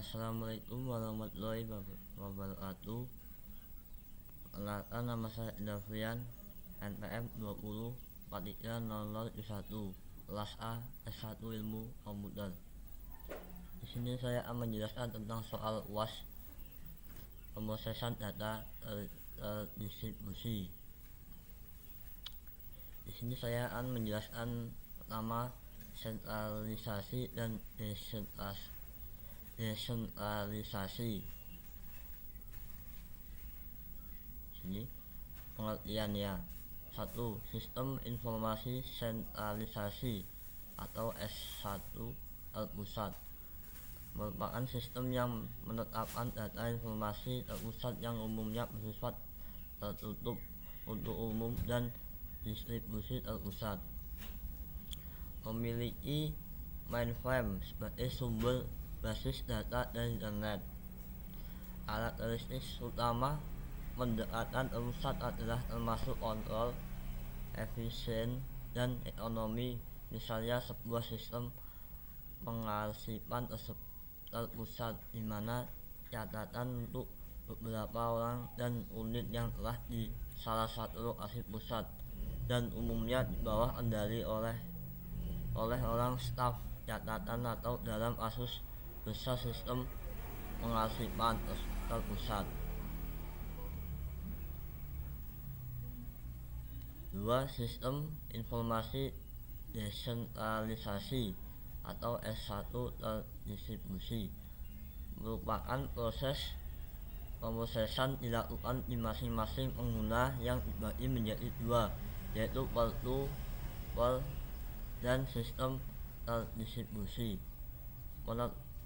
Assalamualaikum warahmatullahi wabarakatuh. Perkenalkan, nama saya Indafrian, NPM 20 4300 kelas A S1 Ilmu Komputer. Di sini saya akan menjelaskan tentang soal UAS pemrosesan data terdistribusi. Di sini saya akan menjelaskan pertama sentralisasi dan desentralisasi. Sini pengertiannya: 1. Sistem informasi sentralisasi atau S1 terpusat merupakan sistem yang menetapkan data informasi terpusat yang umumnya bersifat tertutup untuk umum dan distribusi terpusat. Memiliki mainframe sebagai sumber basis data dan internet. Karakteristik utama pendekatan terpusat adalah termasuk kontrol, efisien, dan ekonomi. Misalnya sebuah sistem pengarsipan terpusat di mana catatan untuk beberapa orang dan unit yang telah di salah satu lokasi pusat dan umumnya di bawah kendali oleh orang staf catatan atau dalam kasus besar sistem pengarsipan terpusat. 2. Sistem informasi desentralisasi atau S1 terdistribusi merupakan proses pemrosesan dilakukan di masing-masing pengguna yang dibagi menjadi dua, yaitu virtual dan sistem terdistribusi.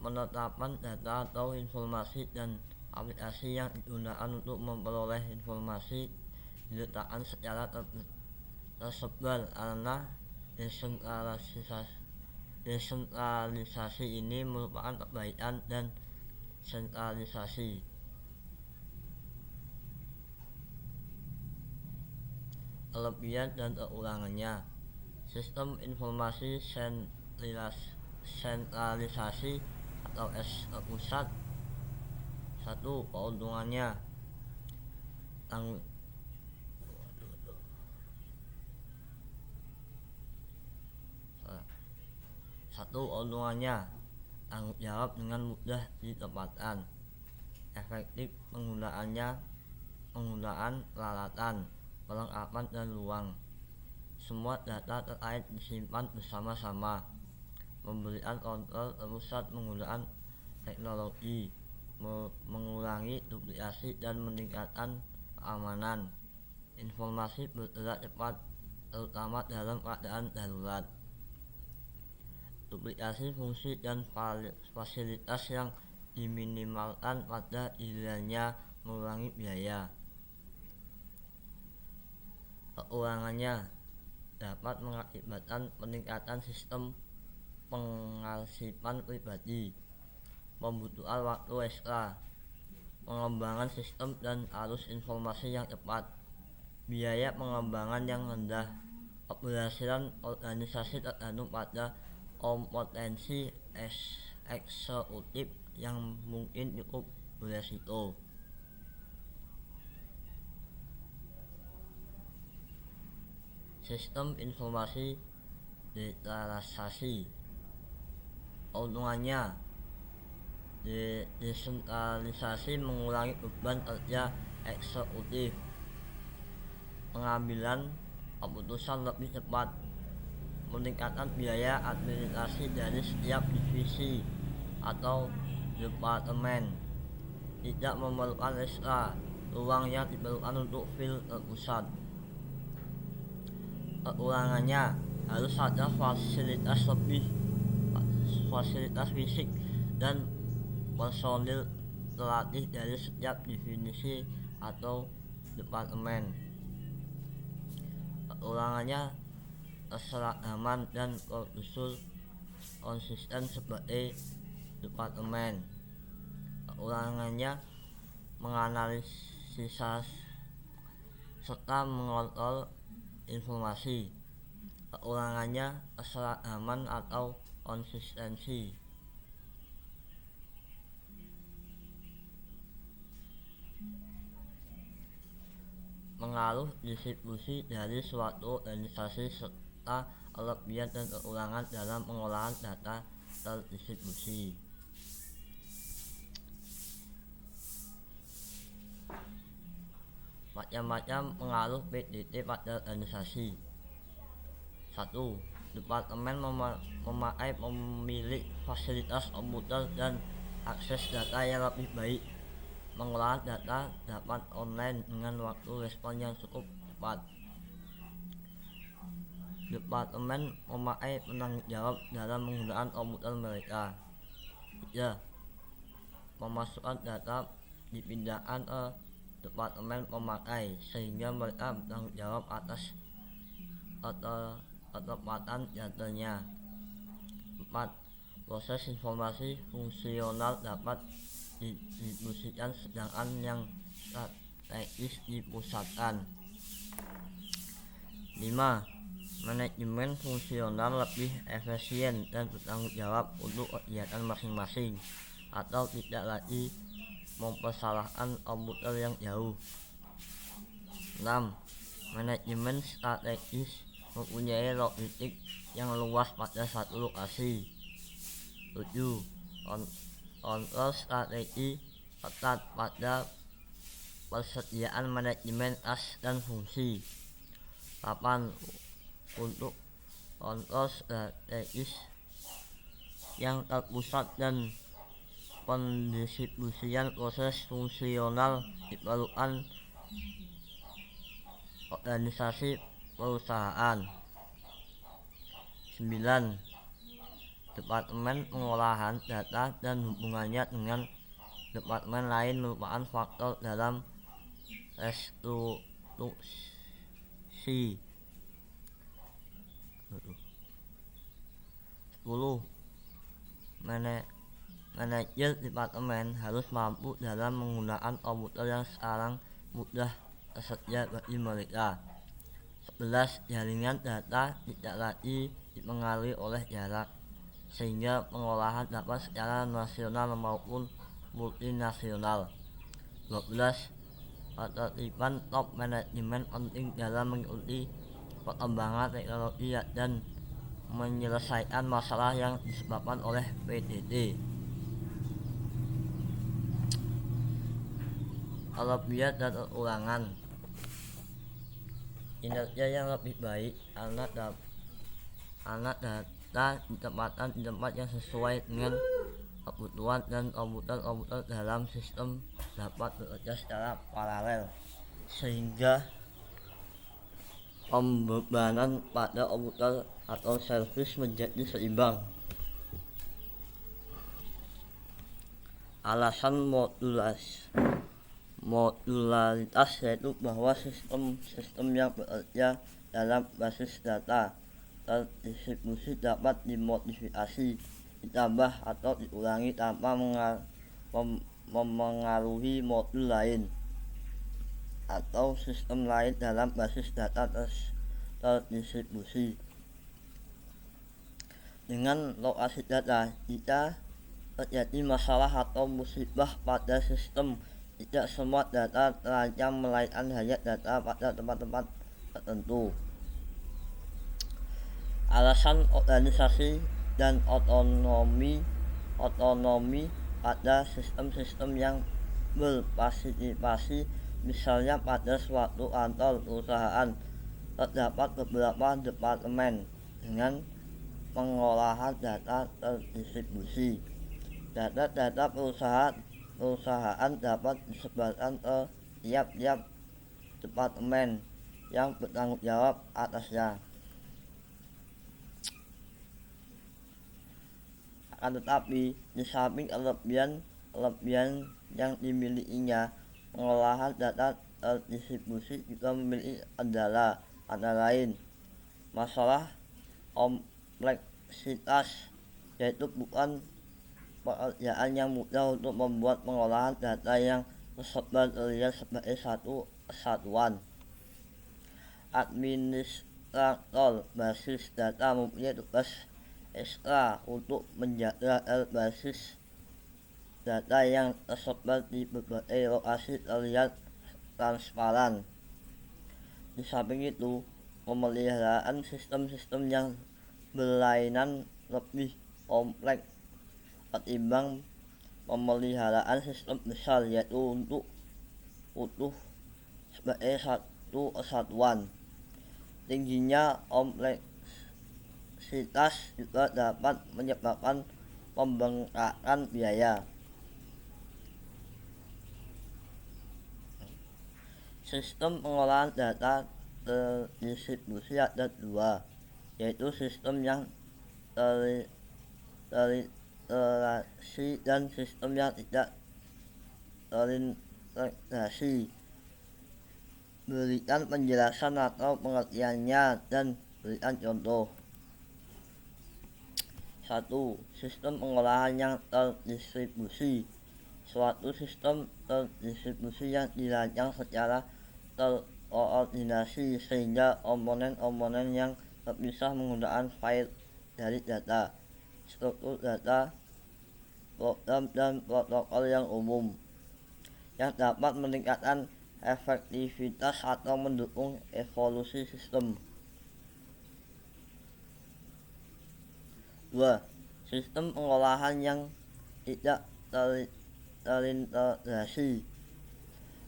Penetapan data atau informasi dan aplikasi yang digunakan untuk memperoleh informasi diletakkan secara tersebar karena desentralisasi ini merupakan kebaikan dan sentralisasi. Kelebihan dan kekurangannya: sistem informasi sentralisasi atau S terpusat. 1. Keuntungannya: tanggung jawab dengan mudah ditempatkan, efektif penggunaan peralatan, perlengkapan dan ruang. Semua data terkait disimpan bersama-sama, memberikan kontrol terpusat menggunakan teknologi, mengurangi duplikasi dan meningkatkan keamanan. Informasi bergerak cepat, terutama dalam keadaan darurat. Duplikasi fungsi dan fasilitas yang diminimalkan pada gilirannya mengurangi biaya. Kekurangannya dapat mengakibatkan peningkatan sistem pengarsipan pribadi, membutuhkan waktu ekstra, pengembangan sistem dan arus informasi yang cepat, biaya pengembangan yang rendah. Keberhasilan organisasi tergantung pada kompetensi eksekutif yang mungkin cukup beresiko. Sistem informasi desentralisasi. Keuntungannya: desentralisasi mengurangi beban kerja eksekutif, pengambilan keputusan lebih cepat, meningkatkan biaya administrasi dari setiap divisi atau departemen, tidak memerlukan ekstra ruang yang diperlukan untuk file terpusat. Kekurangannya: harus ada fasilitas fisik dan personil terlatih dari setiap divisi atau departemen. Kekurangannya: keseragaman dan prosedur konsisten sebagai departemen. Kekurangannya: menganalisis serta mengontrol informasi. Kekurangannya: keseragaman atau konsistensi. mengaruh distribusi dari suatu organisasi serta kelebihan dan kekurangan dalam pengolahan data terdistribusi. Macam-macam pengaruh PDT pada organisasi. 1. Departemen memakai pemilik fasilitas komputer dan akses data yang lebih baik. Pengolahan data dapat online dengan waktu respon yang cukup cepat. Departemen memakai penanggung jawab dalam penggunaan komputer mereka. 3. Pemasukan data dipindahkan ke departemen pemakai sehingga mereka bertanggung jawab atas ketepatan datanya. 4. Proses informasi fungsional dapat didistribusikan sedangkan yang strategis dipusatkan. 5. Manajemen fungsional lebih efisien dan bertanggung jawab untuk kegiatan masing-masing atau tidak lagi mempersalahkan komputer yang jauh. 6. Manajemen strategis mempunyai logistik yang luas pada satu lokasi. 7. Kontrol strategi ketat pada persediaan manajemen kas dan fungsi. 8. Untuk kontrol strategis yang terpusat dan pendistribusian proses fungsional diperlukan organisasi perusahaan. 9. Departemen pengolahan data dan hubungannya dengan departemen lain merupakan faktor dalam restrukturasi. 10. Manajer departemen harus mampu dalam menggunakan komputer yang sekarang mudah tersedia bagi mereka. 11. Jaringan data tidak lagi dipengaruhi oleh jarak, sehingga pengolahan dapat secara nasional maupun multinasional. 12. Ketertiban top manajemen penting dalam mengikuti perkembangan teknologi dan menyelesaikan masalah yang disebabkan oleh PDT. Kelebihan dan kekurangan. Kinerja yang lebih baik karena data ditempatkan di tempat yang sesuai dengan kebutuhan dan komputer dalam sistem dapat bekerja secara paralel sehingga pembebanan pada komputer atau servis menjadi seimbang. Alasan modularitas yaitu bahwa sistem yang bekerja dalam basis data terdistribusi dapat dimodifikasi, ditambah atau dikurangi tanpa memengaruhi modul lain atau sistem lain dalam basis data terdistribusi. Dengan lokasi data, jika terjadi masalah atau musibah pada sistem, tidak semua data terancam melainkan hanya data pada tempat-tempat tertentu. Alasan organisasi dan otonomi pada sistem-sistem yang berpartisipasi, misalnya pada suatu kantor perusahaan terdapat beberapa departemen dengan pengolahan data terdistribusi. Data perusahaan dapat disebarkan ke tiap-tiap departemen yang bertanggung jawab atasnya. Akan tetapi, di samping kelebihan yang dimilikinya, pengolahan data terdistribusi juga memiliki kendala, antara lain masalah kompleksitas, yaitu bukan pekerjaan yang mudah untuk membuat pengolahan data yang tersebar terlihat sebagai satu kesatuan. Administrator basis data mempunyai tugas ekstra untuk menjaga basis data yang tersebar di berbagai lokasi terlihat transparan. Di samping itu, pemeliharaan sistem-sistem yang berlainan lebih kompleks ketimbang pemeliharaan sistem besar, yaitu untuk utuh sebagai satu kesatuan. Tingginya kompleksitas juga dapat menyebabkan pembengkakan biaya. Sistem pengolahan data terdistribusi ada dua, yaitu sistem yang terintegrasi dan sistem yang tidak terintegrasi. Berikan penjelasan atau pengertiannya dan berikan contoh. 1. Sistem pengolahan yang terdistribusi. Suatu sistem terdistribusi yang dirancang secara terkoordinasi sehingga komponen-komponen yang terpisah menggunakan file dari data, struktur data, program dan protokol yang umum yang dapat meningkatkan efektivitas atau mendukung evolusi sistem. 2. Sistem pengolahan yang tidak terintegrasi.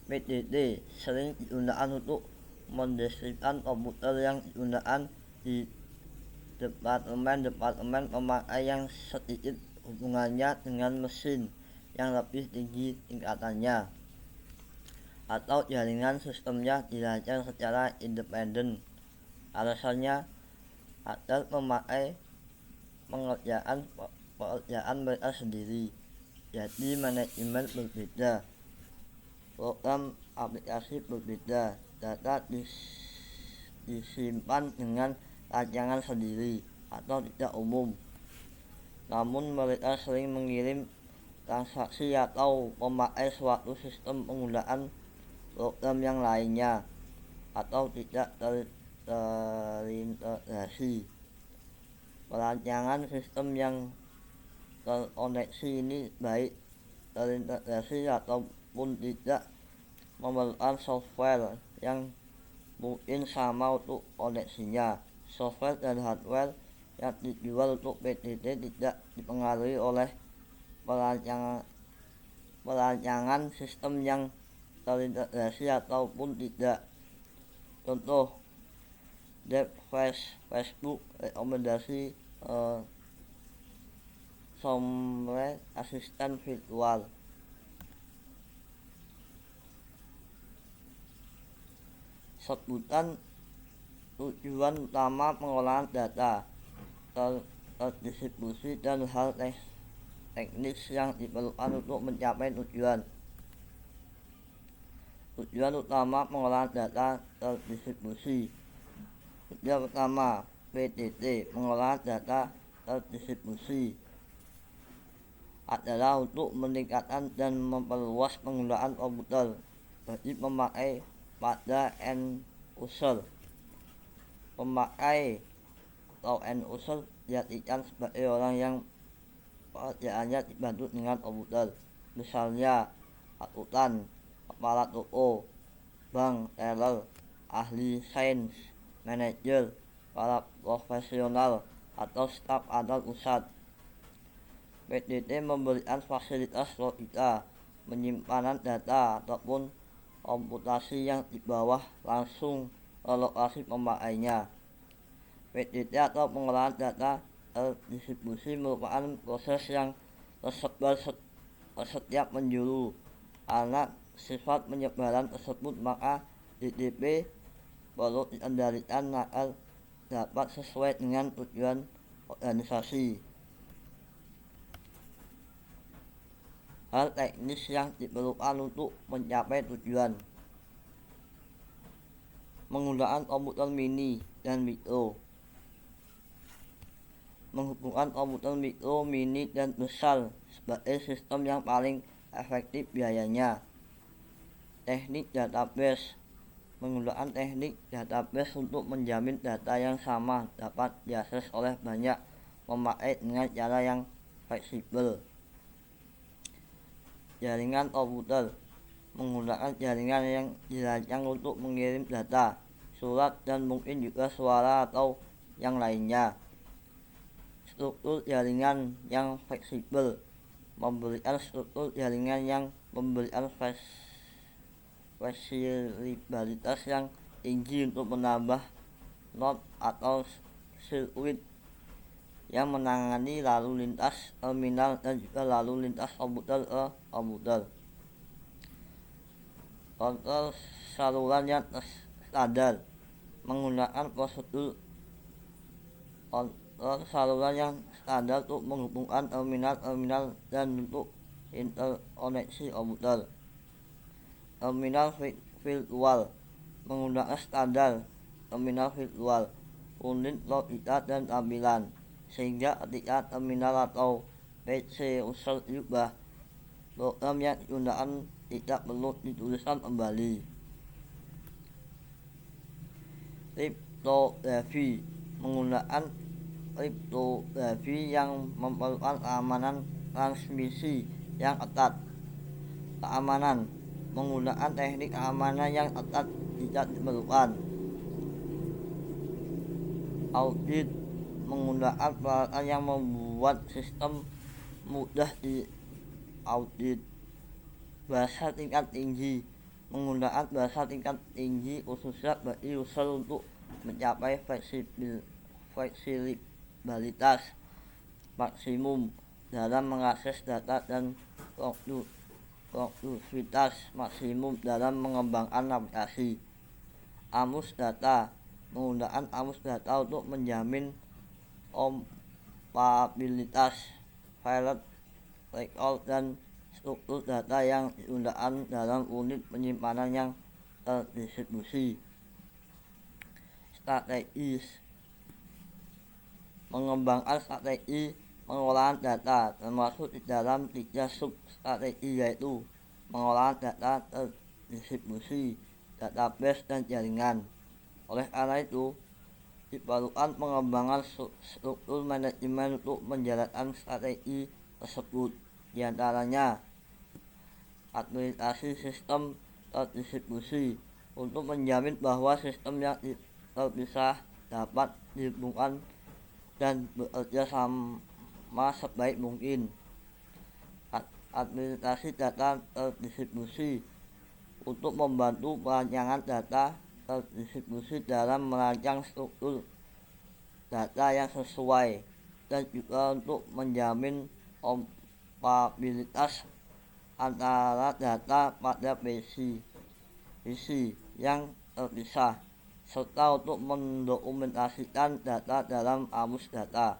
PDT sering digunakan untuk mendeskripsikan komputer yang digunakan di departemen-departemen pemakai yang sedikit hubungannya dengan mesin yang lebih tinggi tingkatannya, atau jaringan sistemnya dirancang secara independen. Alasannya agar memakai pekerjaan mereka sendiri, jadi manajemen berbeda, program aplikasi berbeda, data disimpan dengan rancangan sendiri atau tidak umum. Namun mereka sering mengirim transaksi atau memakai suatu sistem penggunaan program yang lainnya atau tidak terintegrasi. Perancangan sistem yang terkoneksi ini baik terintegrasi ataupun tidak memerlukan software yang mungkin sama untuk koneksinya. Software dan hardware yang dijual untuk PDT tidak dipengaruhi oleh perancangan sistem yang terintegrasi ataupun tidak. Contoh, Dev Facebook rekomendasi software asisten virtual. Sebutan tujuan utama pengolahan data terdistribusi dan hal teknis yang diperlukan untuk mencapai tujuan. Tujuan utama pengolahan data terdistribusi. Tujuan pertama, PDT, pengolahan data terdistribusi, adalah untuk meningkatkan dan memperluas penggunaan komputer bagi pemakai pada end user. Pemakai atau end user diartikan sebagai orang yang pekerjaannya dibantu dengan komputer, misalnya akuntan, kepala toko, bank teller, ahli sains, manajer, para profesional, atau staf antar pusat. PDT memberikan fasilitas logika, penyimpanan data, ataupun komputasi yang di bawah langsung ke lokasi pemakainya. PDT atau pengolahan data terdistribusi merupakan proses yang tersebar ke setiap penjuru. Karena sifat penyebaran tersebut, maka DTP perlu dikendalikan agar dapat sesuai dengan tujuan organisasi. Hal teknis yang diperlukan untuk mencapai tujuan. Menggunakan komputer mini dan mikro. Menghubungkan komputer mikro, mini, dan besar sebagai sistem yang paling efektif biayanya. Teknik database. Menggunakan teknik database untuk menjamin data yang sama dapat diakses oleh banyak pemakai dengan cara yang fleksibel. Jaringan komputer. Menggunakan jaringan yang dirancang untuk mengirim data, surat, dan mungkin juga suara atau yang lainnya. Struktur jaringan yang fleksibel memberikan struktur jaringan yang memberikan fleksibilitas yang tinggi untuk menambah node atau sirkuit yang menangani lalu lintas terminal dan juga lalu lintas komputer ke komputer. Kontrol saluran yang standar menggunakan prosedur kontrol saluran yang standar untuk menghubungkan terminal-terminal dan untuk interkoneksi komputer. Terminal virtual menggunakan standar terminal virtual, unit logika dan tampilan, sehingga ketika terminal atau PC user diubah, program yang digunakan tidak perlu dituliskan kembali. Kriptografi menggunakan kriptografi yang memerlukan keamanan transmisi yang ketat. Keamanan menggunakan teknik keamanan yang ketat tidak diperlukan. Audit menggunakan peralatan yang membuat sistem mudah diaudit. Bahasa tingkat tinggi menggunakan bahasa tingkat tinggi khususnya bagi user untuk mencapai fleksibilitas maksimum dalam mengakses data dan produktivitas maksimum dalam mengembangkan aplikasi. Arus data menggunakan arus data untuk menjamin kompatibilitas file record dan struktur data yang digunakan dalam unit penyimpanan yang terdistribusi. Strategis mengembangkan strategi pengolahan data termasuk di dalam 3 sub-strategi, yaitu pengolahan data terdistribusi, database, dan jaringan. Oleh karena itu, diperlukan pengembangan struktur manajemen untuk menjalankan strategi tersebut, diantaranya administrasi sistem terdistribusi untuk menjamin bahwa sistem yang terpisah dapat dihubungkan dan bekerja sama sebaik mungkin. Administrasi data terdistribusi untuk membantu perancangan data terdistribusi dalam merancang struktur data yang sesuai dan juga untuk menjamin kompatibilitas antara data pada PC yang terpisah, serta untuk mendokumentasikan data dalam arus data.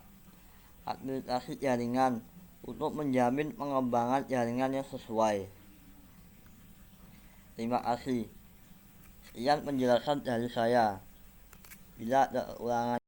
Administrasi jaringan untuk menjamin pengembangan jaringan yang sesuai. Terima kasih. Sekian penjelasan dari saya. Bila ada kekurangan